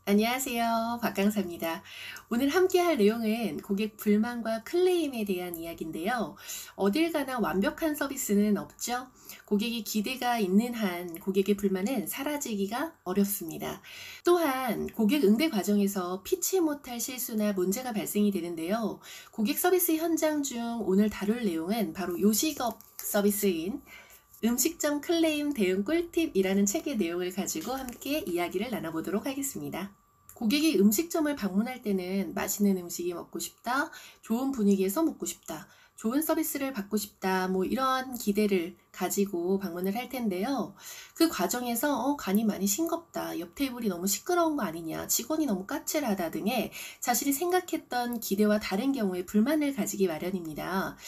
안녕하세요. 박강사입니다. 오늘 함께 할 내용은 고객 불만과 클레임에 대한 이야기인데요. 어딜 가나 완벽한 서비스는 없죠. 고객이 기대가 있는 한 고객의 불만은 사라지기가 어렵습니다. 또한 고객 응대 과정에서 피치 못할 실수나 문제가 발생이 되는데요. 고객 서비스 현장 중 오늘 다룰 내용은 바로 요식업 서비스인 음식점 클레임 대응 꿀팁이라는 책의 내용을 가지고 함께 이야기를 나눠보도록 하겠습니다. 고객이 음식점을 방문할 때는 맛있는 음식이 먹고 싶다, 좋은 분위기에서 먹고 싶다, 좋은 서비스를 받고 싶다, 이런 기대를 가지고 방문을 할 텐데요. 그 과정에서 간이 많이 싱겁다, 옆 테이블이 너무 시끄러운 거 아니냐, 직원이 너무 까칠하다 등의 자신이 생각했던 기대와 다른 경우에 불만을 가지기 마련입니다.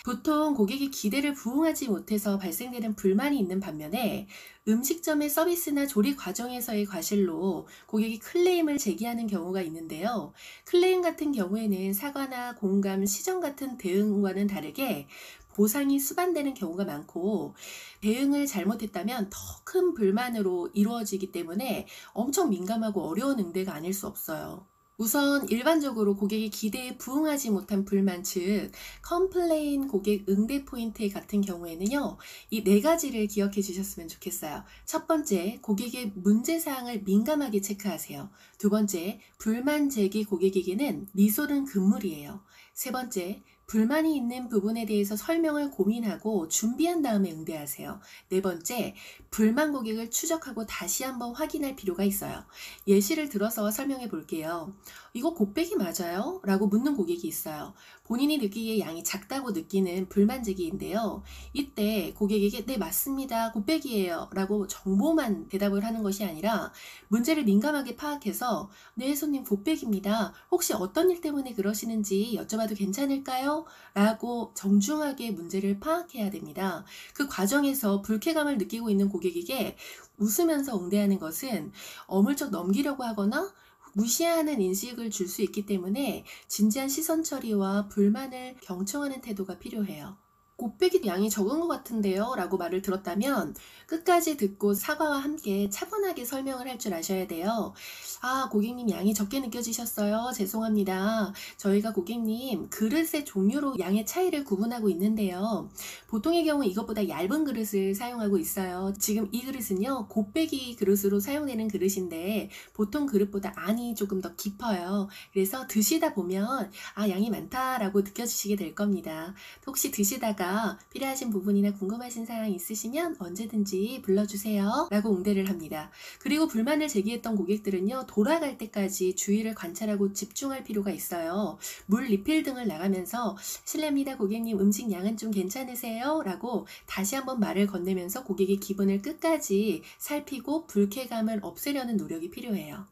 보통 고객이 기대를 부응하지 못해서 발생되는 불만이 있는 반면에 음식점의 서비스나 조리 과정에서의 과실로 고객이 클레임을 제기하는 경우가 있는데요. 클레임 같은 경우에는 사과나 공감, 시정 같은 대응과는 다르게 보상이 수반되는 경우가 많고 대응을 잘못했다면 더 큰 불만으로 이루어지기 때문에 엄청 민감하고 어려운 응대가 아닐 수 없어요. 우선 일반적으로 고객이 기대에 부응하지 못한 불만, 즉 컴플레인 고객 응대 포인트 같은 경우에는요, 이 네 가지를 기억해 주셨으면 좋겠어요. 첫 번째, 고객의 문제사항을 민감하게 체크하세요. 두 번째, 불만 제기 고객에게는 미소는 금물이에요. 세 번째, 불만이 있는 부분에 대해서 설명을 고민하고 준비한 다음에 응대하세요. 네 번째, 불만 고객을 추적하고 다시 한번 확인할 필요가 있어요. 예시를 들어서 설명해 볼게요. 이거 곱빼기 맞아요? 라고 묻는 고객이 있어요. 본인이 느끼기에 양이 작다고 느끼는 불만 제기인데요. 이때 고객에게 네, 맞습니다. 곱빼기예요. 라고 정보만 대답을 하는 것이 아니라 문제를 민감하게 파악해서 네, 손님 곱빼기입니다. 혹시 어떤 일 때문에 그러시는지 여쭤봐도 괜찮을까요? 라고 정중하게 문제를 파악해야 됩니다. 그 과정에서 불쾌감을 느끼고 있는 고객에게 웃으면서 응대하는 것은 어물쩍 넘기려고 하거나 무시하는 인식을 줄 수 있기 때문에 진지한 시선 처리와 불만을 경청하는 태도가 필요해요. 곱빼기 양이 적은 것 같은데요? 라고 말을 들었다면 끝까지 듣고 사과와 함께 차분하게 설명을 할 줄 아셔야 돼요. 아, 고객님 양이 적게 느껴지셨어요. 죄송합니다. 저희가 고객님 그릇의 종류로 양의 차이를 구분하고 있는데요. 보통의 경우 이것보다 얇은 그릇을 사용하고 있어요. 지금 이 그릇은요, 곱빼기 그릇으로 사용되는 그릇인데 보통 그릇보다 안이 조금 더 깊어요. 그래서 드시다 보면 양이 많다라고 느껴지시게 될 겁니다. 혹시 드시다가 필요하신 부분이나 궁금하신 사항 있으시면 언제든지 불러주세요 라고 응대를 합니다. 그리고 불만을 제기했던 고객들은요, 돌아갈 때까지 주위를 관찰하고 집중할 필요가 있어요. 물 리필 등을 나가면서 실례입니다 고객님, 음식 양은 좀 괜찮으세요? 라고 다시 한번 말을 건네면서 고객의 기분을 끝까지 살피고 불쾌감을 없애려는 노력이 필요해요.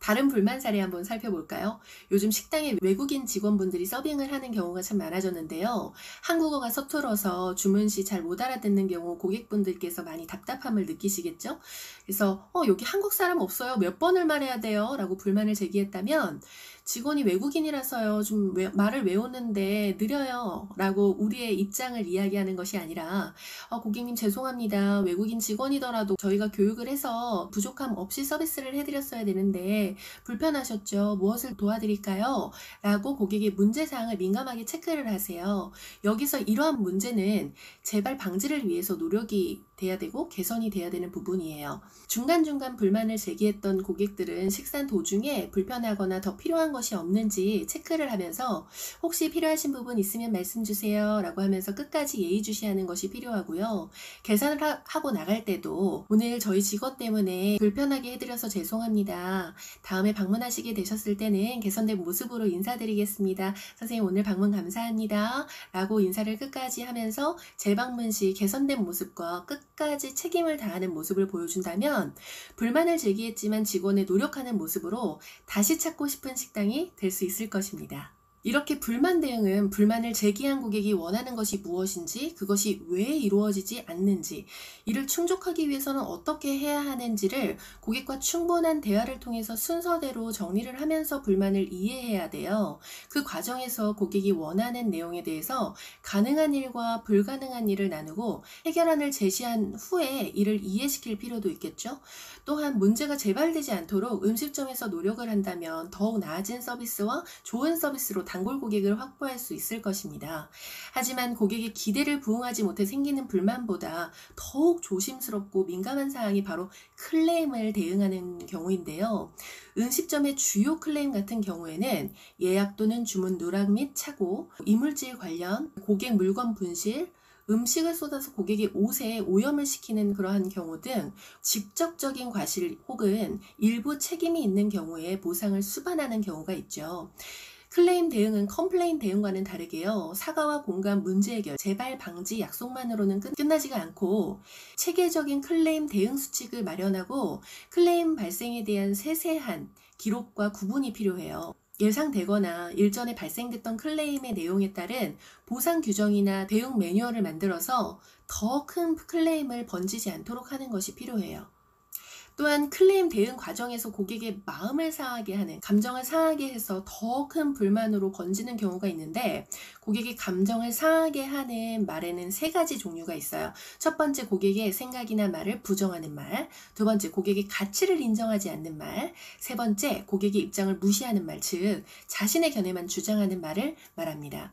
다른 불만 사례 한번 살펴볼까요? 요즘 식당에 외국인 직원분들이 서빙을 하는 경우가 참 많아졌는데요. 한국어가 서툴어서 주문 시 잘 못 알아듣는 경우 고객분들께서 많이 답답함을 느끼시겠죠? 그래서 여기 한국 사람 없어요. 몇 번을 말해야 돼요? 라고 불만을 제기했다면 직원이 외국인이라서요. 좀 말을 외우는데 느려요. 라고 우리의 입장을 이야기하는 것이 아니라 고객님 죄송합니다. 외국인 직원이더라도 저희가 교육을 해서 부족함 없이 서비스를 해드렸어야 되는데 불편하셨죠? 무엇을 도와드릴까요? 라고 고객의 문제사항을 민감하게 체크를 하세요. 여기서 이러한 문제는 재발 방지를 위해서 노력이 돼야 되고 개선이 돼야 되는 부분이에요. 중간중간 불만을 제기했던 고객들은 식사 도중에 불편하거나 더 필요한 것이 없는지 체크를 하면서 혹시 필요하신 부분 있으면 말씀 주세요 라고 하면서 끝까지 예의주시하는 것이 필요하고요. 계산을 하고 나갈 때도 오늘 저희 직원 때문에 불편하게 해드려서 죄송합니다. 다음에 방문하시게 되셨을 때는 개선된 모습으로 인사드리겠습니다. 선생님 오늘 방문 감사합니다. 라고 인사를 끝까지 하면서 재방문 시 개선된 모습과 끝까지 책임을 다하는 모습을 보여준다면 불만을 제기했지만 직원의 노력하는 모습으로 다시 찾고 싶은 식당이 될 수 있을 것입니다. 이렇게 불만 대응은 불만을 제기한 고객이 원하는 것이 무엇인지, 그것이 왜 이루어지지 않는지, 이를 충족하기 위해서는 어떻게 해야 하는지를 고객과 충분한 대화를 통해서 순서대로 정리를 하면서 불만을 이해해야 돼요. 그 과정에서 고객이 원하는 내용에 대해서 가능한 일과 불가능한 일을 나누고 해결안을 제시한 후에 이를 이해시킬 필요도 있겠죠. 또한 문제가 재발되지 않도록 음식점에서 노력을 한다면 더욱 나아진 서비스와 좋은 서비스로 단골 고객을 확보할 수 있을 것입니다. 하지만 고객의 기대를 부응하지 못해 생기는 불만보다 더욱 조심스럽고 민감한 사항이 바로 클레임을 대응하는 경우인데요. 음식점의 주요 클레임 같은 경우에는 예약 또는 주문 누락 및 착오, 이물질 관련, 고객 물건 분실, 음식을 쏟아서 고객의 옷에 오염을 시키는 그러한 경우 등 직접적인 과실 혹은 일부 책임이 있는 경우에 보상을 수반하는 경우가 있죠. 클레임 대응은 컴플레인 대응과는 다르게요. 사과와 공감, 문제 해결, 재발 방지 약속만으로는 끝나지가 않고 체계적인 클레임 대응 수칙을 마련하고 클레임 발생에 대한 세세한 기록과 구분이 필요해요. 예상되거나 일전에 발생됐던 클레임의 내용에 따른 보상 규정이나 대응 매뉴얼을 만들어서 더 큰 클레임을 번지지 않도록 하는 것이 필요해요. 또한 클레임 대응 과정에서 고객의 마음을 상하게 하는, 감정을 상하게 해서 더 큰 불만으로 번지는 경우가 있는데, 고객의 감정을 상하게 하는 말에는 세 가지 종류가 있어요. 첫 번째, 고객의 생각이나 말을 부정하는 말. 두 번째, 고객의 가치를 인정하지 않는 말. 세 번째, 고객의 입장을 무시하는 말, 즉 자신의 견해만 주장하는 말을 말합니다.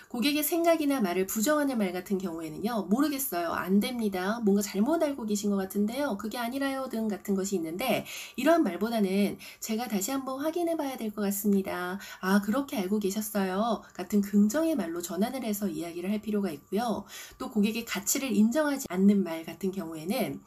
고객의 생각이나 말을 부정하는 말 같은 경우에는요, 모르겠어요, 안 됩니다, 뭔가 잘못 알고 계신 것 같은데요, 그게 아니라요 등 같은 것이 있는데, 이러한 말보다는 제가 다시 한번 확인해 봐야 될 것 같습니다, 아 그렇게 알고 계셨어요 같은 긍정의 말로 전환을 해서 이야기를 할 필요가 있고요. 또 고객의 가치를 인정하지 않는 말 같은 경우에는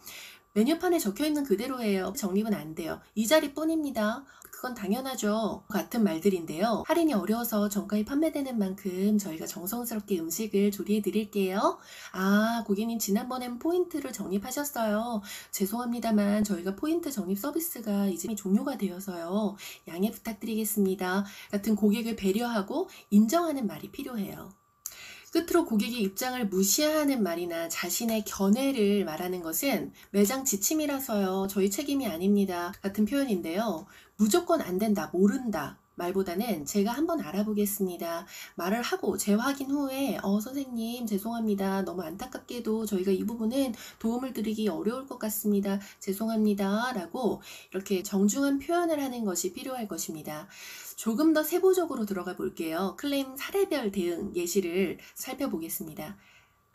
메뉴판에 적혀있는 그대로예요, 정립은 안 돼요, 이 자리뿐입니다, 그건 당연하죠 같은 말들인데요. 할인이 어려워서 정가에 판매되는 만큼 저희가 정성스럽게 음식을 조리해 드릴게요. 아, 고객님 지난번엔 포인트를 적립하셨어요. 죄송합니다만 저희가 포인트 적립 서비스가 이제 종료가 되어서요, 양해 부탁드리겠습니다 같은 고객을 배려하고 인정하는 말이 필요해요. 끝으로 고객의 입장을 무시하는 말이나 자신의 견해를 말하는 것은 매장 지침이라서요, 저희 책임이 아닙니다 같은 표현인데요. 무조건 안 된다, 모른다 말보다는 제가 한번 알아보겠습니다 말을 하고 재확인 후에 선생님 죄송합니다, 너무 안타깝게도 저희가 이 부분은 도움을 드리기 어려울 것 같습니다, 죄송합니다 라고 이렇게 정중한 표현을 하는 것이 필요할 것입니다. 조금 더 세부적으로 들어가 볼게요. 클레임 사례별 대응 예시를 살펴보겠습니다.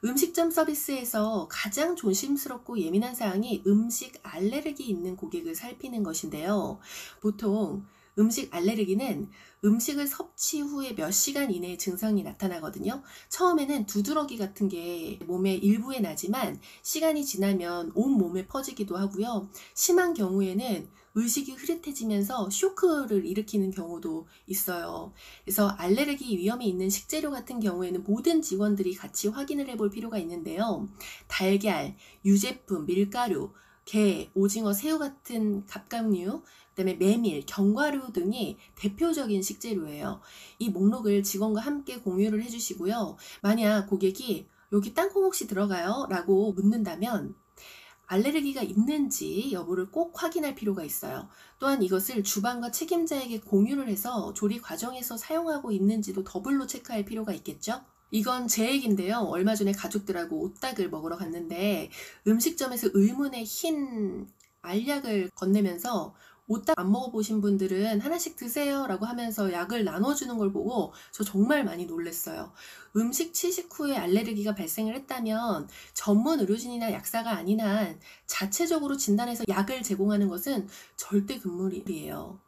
음식점 서비스에서 가장 조심스럽고 예민한 사항이 음식 알레르기 있는 고객을 살피는 것인데요. 보통 음식 알레르기는 음식을 섭취 후에 몇 시간 이내에 증상이 나타나거든요. 처음에는 두드러기 같은 게 몸의 일부에 나지만 시간이 지나면 온 몸에 퍼지기도 하고요. 심한 경우에는 의식이 흐릿해지면서 쇼크를 일으키는 경우도 있어요. 그래서 알레르기 위험이 있는 식재료 같은 경우에는 모든 직원들이 같이 확인을 해볼 필요가 있는데요. 달걀, 유제품, 밀가루, 게, 오징어, 새우 같은 갑각류, 그다음에 메밀, 견과류 등이 대표적인 식재료예요. 이 목록을 직원과 함께 공유를 해주시고요. 만약 고객이 여기 땅콩 혹시 들어가요? 라고 묻는다면 알레르기가 있는지 여부를 꼭 확인할 필요가 있어요. 또한 이것을 주방과 책임자에게 공유를 해서 조리 과정에서 사용하고 있는지도 더블로 체크할 필요가 있겠죠? 이건 제 얘기인데요. 얼마 전에 가족들하고 오딱을 먹으러 갔는데 음식점에서 의문의 흰 알약을 건네면서 오딱 안 먹어보신 분들은 하나씩 드세요 라고 하면서 약을 나눠주는 걸 보고 저 정말 많이 놀랐어요. 음식 취식 후에 알레르기가 발생을 했다면 전문 의료진이나 약사가 아닌 한 자체적으로 진단해서 약을 제공하는 것은 절대 금물이에요.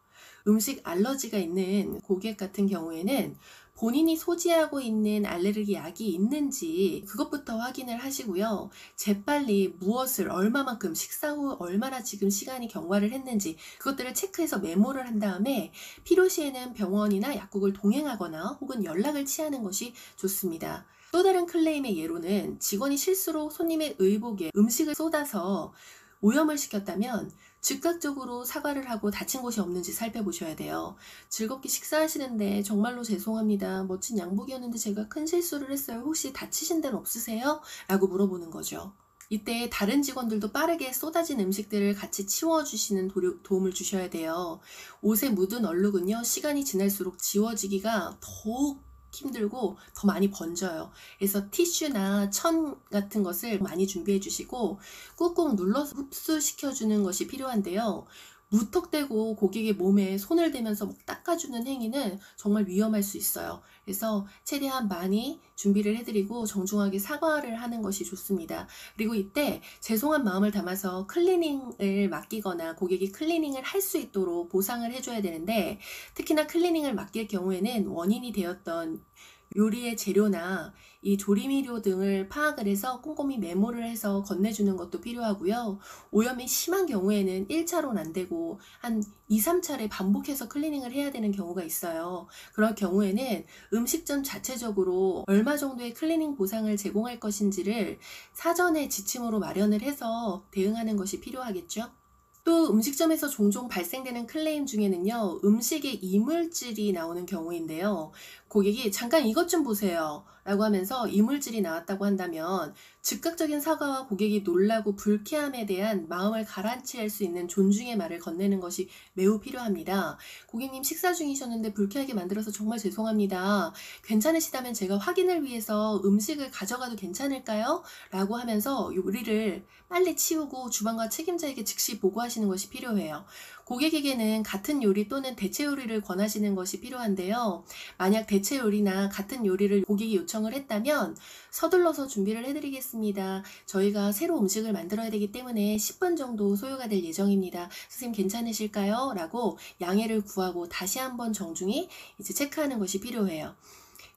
음식 알러지가 있는 고객 같은 경우에는 본인이 소지하고 있는 알레르기 약이 있는지 그것부터 확인을 하시고요. 재빨리 무엇을 얼마만큼, 식사 후 얼마나 지금 시간이 경과를 했는지 그것들을 체크해서 메모를 한 다음에 필요시에는 병원이나 약국을 동행하거나 혹은 연락을 취하는 것이 좋습니다. 또 다른 클레임의 예로는 직원이 실수로 손님의 의복에 음식을 쏟아서 오염을 시켰다면 즉각적으로 사과를 하고 다친 곳이 없는지 살펴보셔야 돼요. 즐겁게 식사하시는데 정말로 죄송합니다. 멋진 양복이었는데 제가 큰 실수를 했어요. 혹시 다치신 데는 없으세요? 라고 물어보는 거죠. 이때 다른 직원들도 빠르게 쏟아진 음식들을 같이 치워주시는 도움을 주셔야 돼요. 옷에 묻은 얼룩은요, 시간이 지날수록 지워지기가 더욱 힘들고 더 많이 번져요. 그래서 티슈나 천 같은 것을 많이 준비해 주시고 꾹꾹 눌러서 흡수시켜주는 것이 필요한데요. 무턱대고 고객의 몸에 손을 대면서 막 닦아주는 행위는 정말 위험할 수 있어요. 그래서 최대한 많이 준비를 해드리고 정중하게 사과를 하는 것이 좋습니다. 그리고 이때 죄송한 마음을 담아서 클리닝을 맡기거나 고객이 클리닝을 할 수 있도록 보상을 해줘야 되는데, 특히나 클리닝을 맡길 경우에는 원인이 되었던 요리의 재료나 이 조리미료 등을 파악을 해서 꼼꼼히 메모를 해서 건네주는 것도 필요하고요. 오염이 심한 경우에는 1차로는 안 되고 한 2, 3차례 반복해서 클리닝을 해야 되는 경우가 있어요. 그럴 경우에는 음식점 자체적으로 얼마 정도의 클리닝 보상을 제공할 것인지를 사전에 지침으로 마련을 해서 대응하는 것이 필요하겠죠. 또 음식점에서 종종 발생되는 클레임 중에는요, 음식에 이물질이 나오는 경우인데요. 고객이 잠깐 이것 좀 보세요 라고 하면서 이물질이 나왔다고 한다면 즉각적인 사과와 고객이 놀라고 불쾌함에 대한 마음을 가라앉힐 수 있는 존중의 말을 건네는 것이 매우 필요합니다. 고객님 식사 중이셨는데 불쾌하게 만들어서 정말 죄송합니다. 괜찮으시다면 제가 확인을 위해서 음식을 가져가도 괜찮을까요? 라고 하면서 요리를 빨리 치우고 주방과 책임자에게 즉시 보고하시는 것이 필요해요. 고객에게는 같은 요리 또는 대체 요리를 권하시는 것이 필요한데요. 만약 대체 요리나 같은 요리를 고객이 요청을 했다면 서둘러서 준비를 해드리겠습니다. 저희가 새로 음식을 만들어야 되기 때문에 10분 정도 소요가 될 예정입니다. 선생님 괜찮으실까요? 라고 양해를 구하고 다시 한번 정중히 이제 체크하는 것이 필요해요.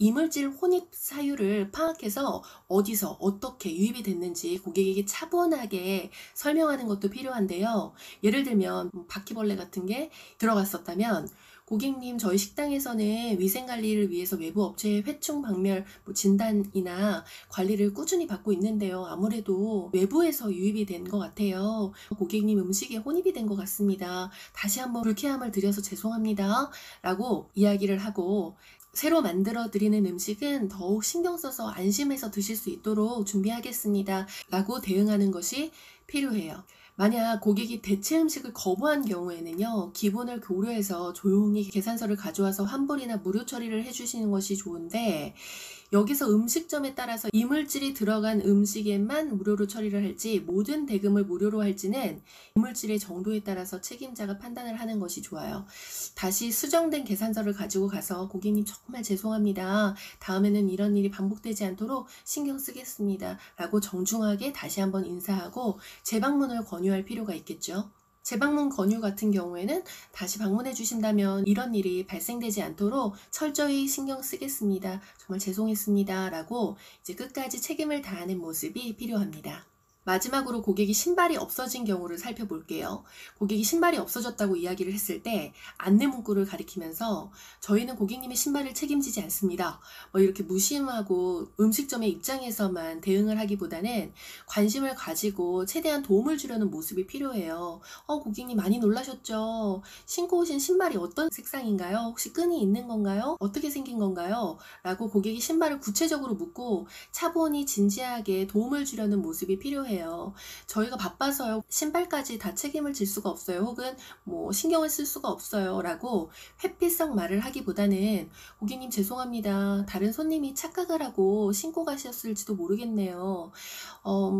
이물질 혼입 사유를 파악해서 어디서 어떻게 유입이 됐는지 고객에게 차분하게 설명하는 것도 필요한데요. 예를 들면 바퀴벌레 같은 게 들어갔었다면 고객님, 저희 식당에서는 위생관리를 위해서 외부 업체의 회충 박멸 진단이나 관리를 꾸준히 받고 있는데요. 아무래도 외부에서 유입이 된 것 같아요. 고객님 음식에 혼입이 된 것 같습니다. 다시 한번 불쾌함을 드려서 죄송합니다. 라고 이야기를 하고 새로 만들어 드리는 음식은 더욱 신경 써서 안심해서 드실 수 있도록 준비하겠습니다. 라고 대응하는 것이 필요해요. 만약 고객이 대체 음식을 거부한 경우에는요, 기본을 고려해서 조용히 계산서를 가져와서 환불이나 무료 처리를 해주시는 것이 좋은데, 여기서 음식점에 따라서 이물질이 들어간 음식에만 무료로 처리를 할지 모든 대금을 무료로 할지는 이물질의 정도에 따라서 책임자가 판단을 하는 것이 좋아요. 다시 수정된 계산서를 가지고 가서 고객님 정말 죄송합니다. 다음에는 이런 일이 반복되지 않도록 신경 쓰겠습니다. 라고 정중하게 다시 한번 인사하고 재방문을 권유할 필요가 있겠죠. 재방문 권유 같은 경우에는 다시 방문해 주신다면 이런 일이 발생되지 않도록 철저히 신경 쓰겠습니다. 정말 죄송했습니다. 라고 이제 끝까지 책임을 다하는 모습이 필요합니다. 마지막으로 고객이 신발이 없어진 경우를 살펴볼게요. 고객이 신발이 없어졌다고 이야기를 했을 때 안내 문구를 가리키면서 저희는 고객님의 신발을 책임지지 않습니다. 이렇게 무심하고 음식점의 입장에서만 대응을 하기보다는 관심을 가지고 최대한 도움을 주려는 모습이 필요해요. 고객님 많이 놀라셨죠? 신고 오신 신발이 어떤 색상인가요? 혹시 끈이 있는 건가요? 어떻게 생긴 건가요? 라고 고객이 신발을 구체적으로 묻고 차분히 진지하게 도움을 주려는 모습이 필요해요. 저희가 바빠서요. 신발까지 다 책임을 질 수가 없어요. 혹은 신경을 쓸 수가 없어요. 라고 회피성 말을 하기보다는 고객님 죄송합니다. 다른 손님이 착각을 하고 신고 가셨을지도 모르겠네요.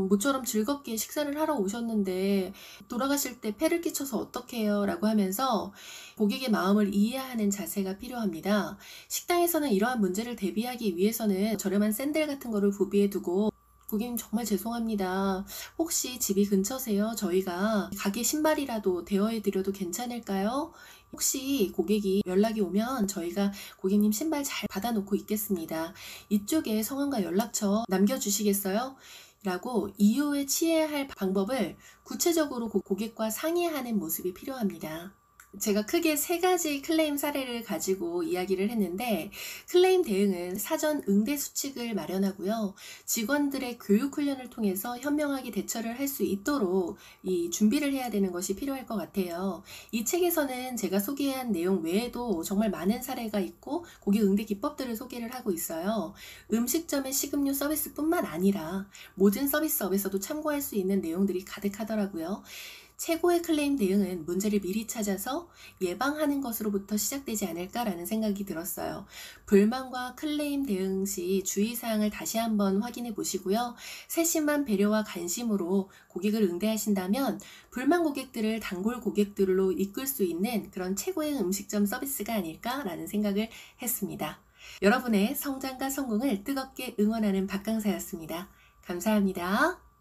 모처럼 즐겁게 식사를 하러 오셨는데 돌아가실 때 폐를 끼쳐서 어떡해요? 라고 하면서 고객의 마음을 이해하는 자세가 필요합니다. 식당에서는 이러한 문제를 대비하기 위해서는 저렴한 샌들 같은 거를 구비해 두고 고객님 정말 죄송합니다. 혹시 집이 근처세요? 저희가 가게 신발이라도 대여해 드려도 괜찮을까요? 혹시 고객이 연락이 오면 저희가 고객님 신발 잘 받아놓고 있겠습니다. 이쪽에 성함과 연락처 남겨주시겠어요? 라고 이후에 취해야 할 방법을 구체적으로 고객과 상의하는 모습이 필요합니다. 제가 크게 세 가지 클레임 사례를 가지고 이야기를 했는데, 클레임 대응은 사전 응대 수칙을 마련하고요. 직원들의 교육 훈련을 통해서 현명하게 대처를 할 수 있도록 이 준비를 해야 되는 것이 필요할 것 같아요. 이 책에서는 제가 소개한 내용 외에도 정말 많은 사례가 있고 고객 응대 기법들을 소개를 하고 있어요. 음식점의 식음료 서비스뿐만 아니라 모든 서비스업에서도 참고할 수 있는 내용들이 가득하더라고요. 최고의 클레임 대응은 문제를 미리 찾아서 예방하는 것으로부터 시작되지 않을까라는 생각이 들었어요. 불만과 클레임 대응 시 주의사항을 다시 한번 확인해 보시고요. 세심한 배려와 관심으로 고객을 응대하신다면 불만 고객들을 단골 고객들로 이끌 수 있는 그런 최고의 음식점 서비스가 아닐까라는 생각을 했습니다. 여러분의 성장과 성공을 뜨겁게 응원하는 박강사였습니다. 감사합니다.